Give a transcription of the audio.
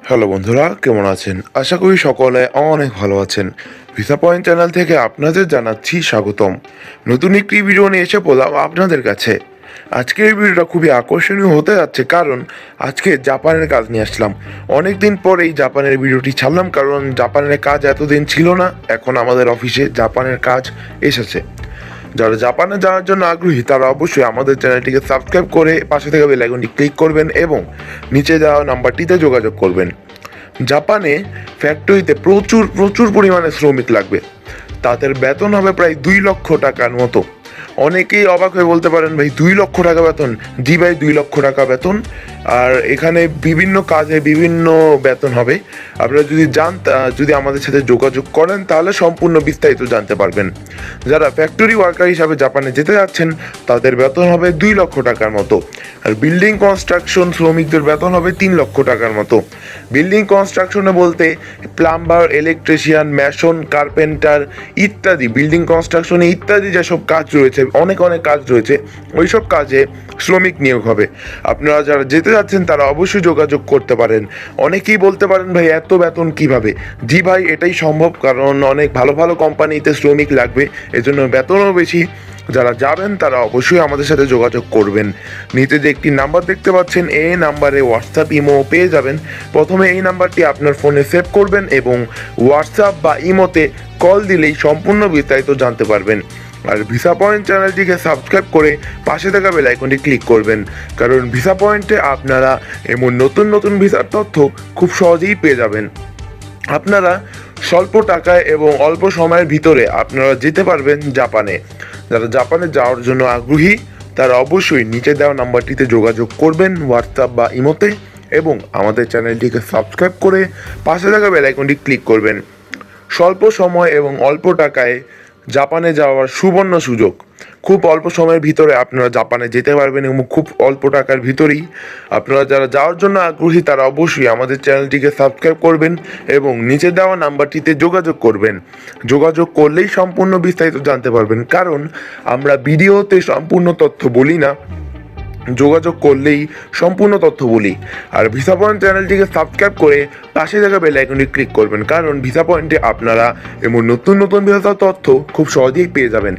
Hello বন্ধুরা, কেমন আছেন? আশা করি সকলে অনেক ভালো আছেন। ভিসা পয়েন্ট চ্যানেল থেকে আপনাদের জানাচ্ছি স্বাগতম। নতুন একটি ভিডিও নিয়ে এসে পড়লাম আপনাদের কাছে। আজকের এই ভিডিওটা খুবই আকর্ষণীয় হতে যাচ্ছে, কারণ আজকে জাপানের কাজ নিয়ে আসলাম। অনেক দিন পরেই জাপানের ভিডিওটি ছাড়লাম, কারণ জাপানের কাজ এতদিন ছিল না, এখন আমাদের অফিসে জাপানের কাজ এসেছে। যারা জাপানে যাওয়ার জন্য আগ্রহী তারা অবশ্যই আমাদের চ্যানেলটিকে সাবস্ক্রাইব করে পাশে থাকা বেল আইকনটি ক্লিক করবেন এবং নিচে দেওয়া নাম্বারটিতে যোগাযোগ করবেন। জাপানে ফ্যাক্টরিতে প্রচুর প্রচুর পরিমাণে শ্রমিক লাগবে। তাদের বেতন হবে প্রায় 2 লক্ষ টাকার মতো। অনেকেই অবাক হয়ে বলতে পারেন, ভাই 2 লক্ষ টাকা বেতন? জি ভাই, 2 লক্ষ টাকা বেতন। আর এখানে বিভিন্ন কাজে বিভিন্ন বেতন হবে। আপনারা যদি আমাদের সাথে যোগাযোগ করেন তাহলে সম্পূর্ণ বিস্তারিত জানতে পারবেন। যারা ফ্যাক্টরি ওয়ার্কার হিসাবে জাপানে যেতে যাচ্ছেন তাদের বেতন হবে 2 লক্ষ টাকার মতো। আর বিল্ডিং কনস্ট্রাকশন শ্রমিকদের বেতন হবে 3 লক্ষ টাকার মতো। বিল্ডিং কনস্ট্রাকশনে বলতে প্লাম্বার, ইলেকট্রিশিয়ান, ম্যাসন, কার্পেন্টার ইত্যাদি, বিল্ডিং কনস্ট্রাকশনে ইত্যাদি যেসব কাজ রয়েছে, অনেক অনেক কাজ রয়েছে, ওইসব কাজে শ্রমিক নিয়োগ হবে। আপনারা যারা যেতে যাচ্ছেন তারা অবশ্যই যোগাযোগ করতে পারেন। অনেকেই বলতে পারেন, ভাই এত বেতন কিভাবে? জি ভাই, এটাই সম্ভব, কারণ অনেক ভালো ভালো কোম্পানিতে শ্রমিক লাগবে, এজন্য বেতনও বেশি। যারা যাবেন তারা অবশ্যই আমাদের সাথে যোগাযোগ করবেন। নিচে যে একটি নাম্বার দেখতে পাচ্ছেন, এই নাম্বারে হোয়াটসঅ্যাপ, ইমো পেয়ে যাবেন। প্রথমে এই নাম্বারটি আপনার ফোনে সেভ করবেন এবং হোয়াটসঅ্যাপ বা ইমোতে কল দিলেই সম্পূর্ণ বিস্তারিত জানতে পারবেন। আর ভিসা পয়েন্ট চ্যানেলটিকে সাবস্ক্রাইব করে পাশে থাকা বেল আইকনটি ক্লিক করবেন, কারণ ভিসা পয়েন্টে আপনারা এমন নতুন নতুন ভিসার তথ্য খুব সহজেই পেয়ে যাবেন। আপনারা স্বল্প টাকায় এবং অল্প সময়ের ভিতরে আপনারা যেতে পারবেন জাপানে। যারা জাপানে যাওয়ার জন্য আগ্রহী তারা অবশ্যই নিচে দেওয়া নাম্বারটিতে যোগাযোগ করবেন হোয়াটসঅ্যাপ বা ইমোতে, এবং আমাদের চ্যানেলটিকে সাবস্ক্রাইব করে পাশে থাকা বেল আইকনটি ক্লিক করবেন। স্বল্প সময় এবং অল্প টাকায় জাপানে যাওয়ার সুবর্ণ সুযোগ। খুব অল্প সময়ের ভিতরে আপনারা জাপানে যেতে পারবেন এবং খুব অল্প টাকার ভিতরেই। আপনারা যারা যাওয়ার জন্য আগ্রহী তারা অবশ্যই আমাদের চ্যানেলটিকে সাবস্ক্রাইব করবেন এবং নিচে দেওয়া নাম্বারটিতে যোগাযোগ করবেন। যোগাযোগ করলেই সম্পূর্ণ বিস্তারিত জানতে পারবেন, কারণ আমরা ভিডিওতে সম্পূর্ণ তথ্য বলি না, যোগাযোগ করলেই সম্পূর্ণ তথ্য বলি। আর ভিসা পয়েন্ট চ্যানেলটিকে সাবস্ক্রাইব করে পাশে থাকা বেল আইকনটি ক্লিক করবেন, কারণ ভিসা পয়েন্টে আপনারা এমন নতুন নতুন ভিসা তথ্য খুব সহজেই পেয়ে যাবেন।